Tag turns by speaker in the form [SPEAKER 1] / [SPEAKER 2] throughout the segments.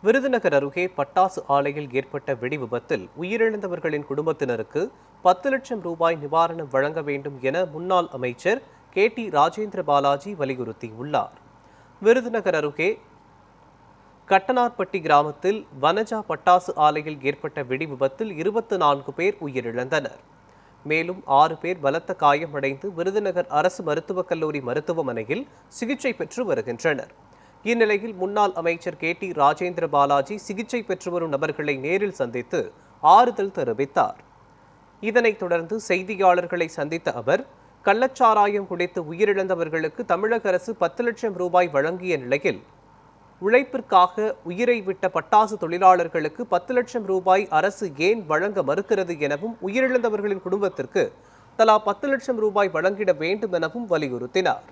[SPEAKER 1] விருதுநகர் அருகே பட்டாசு ஆலையில் ஏற்பட்ட வெடி விபத்தில் உயிரிழந்தவர்களின் குடும்பத்தினருக்கு 10 லட்சம் ரூபாய் நிவாரணம் வழங்க வேண்டும் என முன்னாள் அமைச்சர் KT ராஜேந்திர பாலாஜி வலியுறுத்தியுள்ளார். விருதுநகர் அருகே கட்டனார்பட்டி கிராமத்தில் வனஜா பட்டாசு ஆலையில் ஏற்பட்ட வெடி விபத்தில் 24 பேர் உயிரிழந்தனர். மேலும் 6 பேர் பலத்த காயமடைந்து விருதுநகர் அரசு மருத்துவக் கல்லூரி மருத்துவமனையில் சிகிச்சை பெற்று வருகின்றனர். இந்நிலையில் முன்னாள் அமைச்சர் KT ராஜேந்திர பாலாஜி சிகிச்சை பெற்று வரும் நபர்களை நேரில் சந்தித்து ஆறுதல் தெரிவித்தார். இதனைத் தொடர்ந்து செய்தியாளர்களை சந்தித்த அவர், கள்ளச்சாராயம் குடித்து உயிரிழந்தவர்களுக்கு தமிழக அரசு 10 லட்சம் ரூபாய் வழங்கிய நிலையில் உழைப்பிற்காக உயிரை விட்ட பட்டாசு தொழிலாளர்களுக்கு 10 லட்சம் ரூபாய் அரசு ஏன் வழங்க மறுக்கிறது எனவும், உயிரிழந்தவர்களின் குடும்பத்திற்கு தலா 10 லட்சம் ரூபாய் வழங்கிட வேண்டும் எனவும் வலியுறுத்தினார்.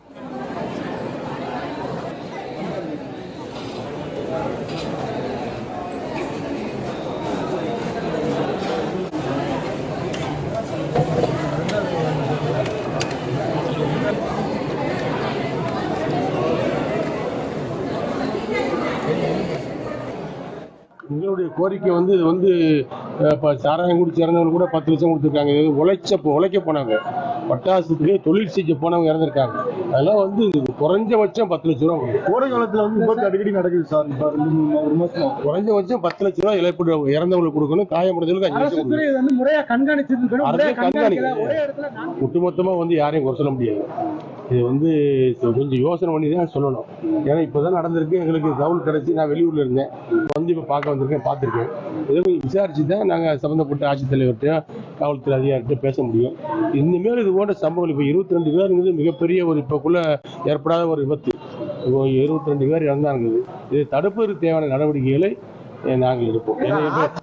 [SPEAKER 2] எங்களுடைய கோரிக்கை இது இப்போ சாராயம் குடிச்சு இறந்தவங்க கூட 10 லட்சம் கொடுத்துருக்காங்க. இது உழைக்க போனவங்க, பட்டாசுக்கு தொழில் செய்ய போனவங்க இறந்துருக்காங்க. அதெல்லாம் குறைஞ்சபட்சம் 10 லட்ச ரூபா.
[SPEAKER 3] கோடை காலத்தில் விபத்து அடிக்கடி நடக்குது சார். இப்போ 2 மாசம்
[SPEAKER 2] குறைஞ்சபட்சம் 10 லட்ச ரூபா இழப்பீடு இறந்தவங்களுக்கு கொடுக்கணும். காயமடைந்தவங்களுக்கு 5 லட்சம் கொடுக்கணும்.
[SPEAKER 3] முறையாக கண்காணிச்சிருக்கணும்.
[SPEAKER 2] ஒட்டுமொத்தமாக யாரையும் குறை சொல்ல முடியாது. இது கொஞ்சம் யோசனை பண்ணி தான் சொல்லணும். ஏன்னா இப்போதான் நடந்திருக்கு. எங்களுக்கு தகவல் கிடைச்சி நான் வெளியூர்ல இருந்தேன். இப்போ பார்க்க வந்திருக்கேன், பார்த்துருக்கேன். இதை கொஞ்சம் விசாரிச்சு தான் நாங்கள் சம்மந்தப்பட்ட ஆட்சித்தலைவர்கிட்ட காவல்துறை அதிகாரிகிட்ட பேச முடியும். இனிமேல் இது போன்ற சம்பவங்கள் இப்போ 22 பேருங்கிறது மிகப்பெரிய இப்போக்குள்ள ஏற்படாத ஒரு விபத்து. 22 பேர் இறந்தாங்க. இதை தடுப்பதற்கு தேவையான நடவடிக்கைகளை நாங்கள் எடுப்போம்.